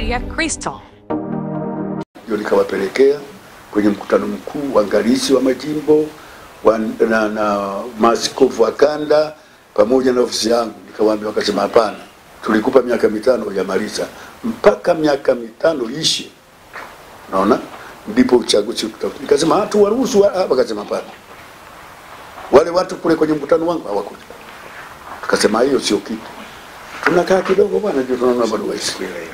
ya Kristo. Ndio nikawapelekea kwenye mkutano mkuu waangalizi wa majimbo na maaskofu wa kanda pamoja na ofisi yangu, nikawaambia, wakasema hapana, tulikupa miaka 5 ya maliza mpaka miaka 5 ishi, naona ndipo uchaguzi utakuja. Nikasema hatu waruhusu hapa, wakasema hapana, wale watu kule kwenye mkutano wangu hawakuja. Tukasema hiyo sio kitu, tunakaa kidogo bwana, ndio tunaona barua isikia ile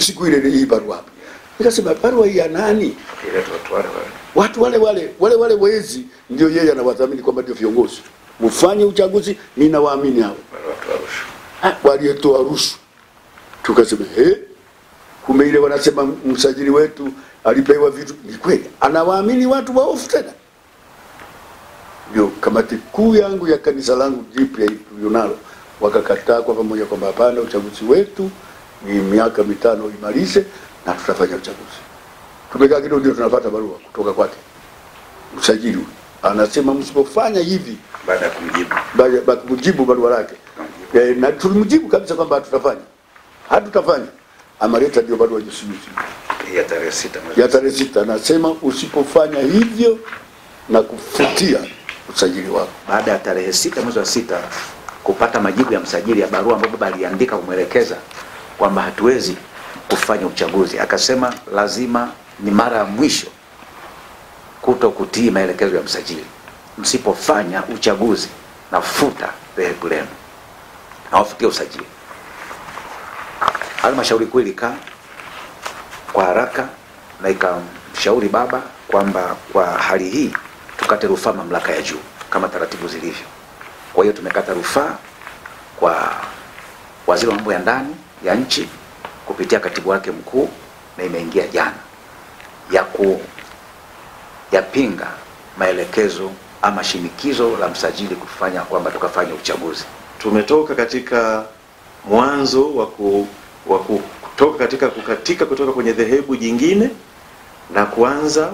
siku ile hii barua hapa. Nikasema barua hii ya nani? Ile watu wale wezi ndio yeye anawadhamini kwamba ndio viongozi. Mfanye uchaguzi, ninawaamini hao. Waliotoa rushwa. Tukasema kumbe ile wanasema msajili wetu alipewa vitu, ni kweli. Anawaamini watu waofu tena. Ndio kamati kuu yangu ya kanisa langu jipya tulionalo wakakataa kwa pamoja kwamba hapana, uchaguzi wetu ni miaka 5 imalize na tutafanya uchaguzi. Tumekaa kidogo ndio tunapata barua kutoka kwake. Msajili anasema msipofanya hivi, baada ya kumjibu barua lake. Na tulimjibu kabisa kwamba hatutafanya. Amaleta ndio barua juzi ya tarehe 6. Ya tarehe 6 anasema usipofanya hivyo na kufutia usajili wako. Baada ya tarehe 6 mwezi wa 6 kupata majibu ya msajili ya barua ambayo baba aliandika kumwelekeza kwamba hatuwezi kufanya uchaguzi, akasema lazima ni mara ya mwisho kutokutii maelekezo ya msajili. Msipofanya uchaguzi nafuta dhehebu lenu, nawafutia usajili. Halmashauri kuu ilikaa kwa haraka na ikamshauri baba kwamba kwa hali hii tukate rufaa mamlaka ya juu kama taratibu zilivyo. Kwa hiyo tumekata rufaa kwa waziri wa mambo ya ndani ya nchi kupitia katibu wake mkuu, na imeingia jana yapinga maelekezo ama shinikizo la msajili kufanya kwamba tukafanya uchaguzi. Tumetoka katika mwanzo wa kutoka katika kukatika kutoka kwenye dhehebu jingine na kuanza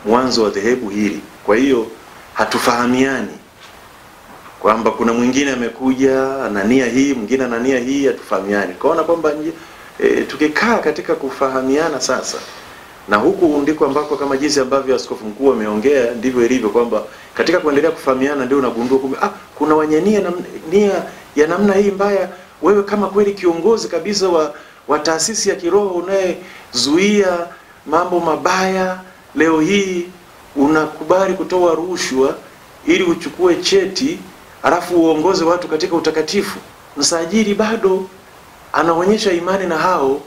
mwanzo wa dhehebu hili. Kwa hiyo hatufahamiani kwamba kuna mwingine amekuja ana nia hii, mwingine ana nia hii, hatufahamiani. Kaona kwamba tukikaa katika kufahamiana sasa, na huku ndiko ambako kama jinsi ambavyo askofu mkuu ameongea ndivyo ilivyo, kwamba katika kuendelea kufahamiana ndio unagundua kumbe kuna wenye nia ya namna hii mbaya. Wewe kama kweli kiongozi kabisa wa taasisi ya kiroho unayezuia mambo mabaya, leo hii unakubali kutoa rushwa ili uchukue cheti alafu uongoze watu katika utakatifu. Msajili bado anaonyesha imani na hao,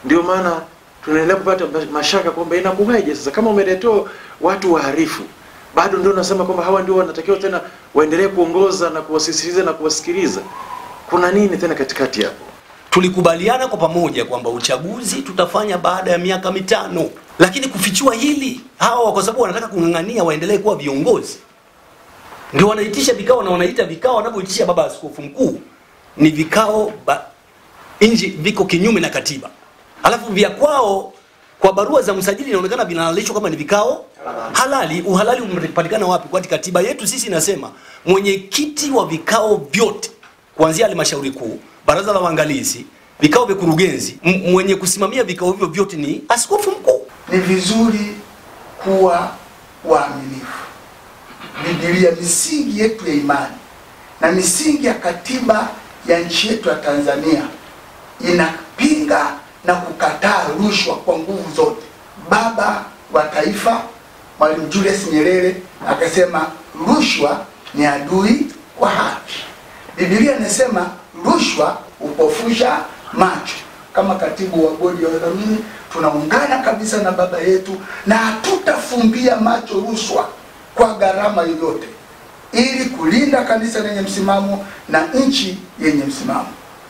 ndio maana tunaendelea kupata mashaka kwamba inakuwaje sasa kama umeletea watu waharifu, bado ndio nasema kwamba hawa ndio wanatakiwa tena waendelee kuongoza na kuwasisitiza na kuwasikiliza. Kuna nini tena katikati hapo? Tulikubaliana kwa pamoja kwamba uchaguzi tutafanya baada ya miaka 5. Lakini kufichua hili, hawa kwa sababu wanataka kung'ang'ania waendelee kuwa viongozi, ndio wanaitisha vikao, na wanaita vikao wanavyoitisha baba askofu mkuu ni vikao viko kinyume na katiba. Alafu vya kwao kwa barua za msajili inaonekana vinalalishwa kama ni vikao halali. Uhalali umepatikana wapi? Kwa katiba yetu sisi inasema mwenyekiti wa vikao vyote kuanzia halmashauri kuu, baraza la waangalizi, vikao vya kurugenzi, mwenye kusimamia vikao hivyo vyote ni askofu mkuu. Ni vizuri kuwa waaminifu. Biblia, misingi yetu ya imani na misingi ya katiba ya nchi yetu ya Tanzania inapinga na kukataa rushwa kwa nguvu zote. Baba wa taifa Mwalimu Julius Nyerere akasema rushwa ni adui wa haki. Biblia inasema rushwa upofusha macho. Kama katibu wa bodi ya wadhamini tunaungana kabisa na baba yetu, na hatutafumbia macho rushwa kwa gharama yoyote, ili kulinda kanisa lenye msimamo na nchi yenye msimamo.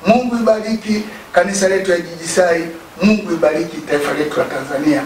Mungu ibariki kanisa letu ya GGCI, Mungu ibariki taifa letu la Tanzania.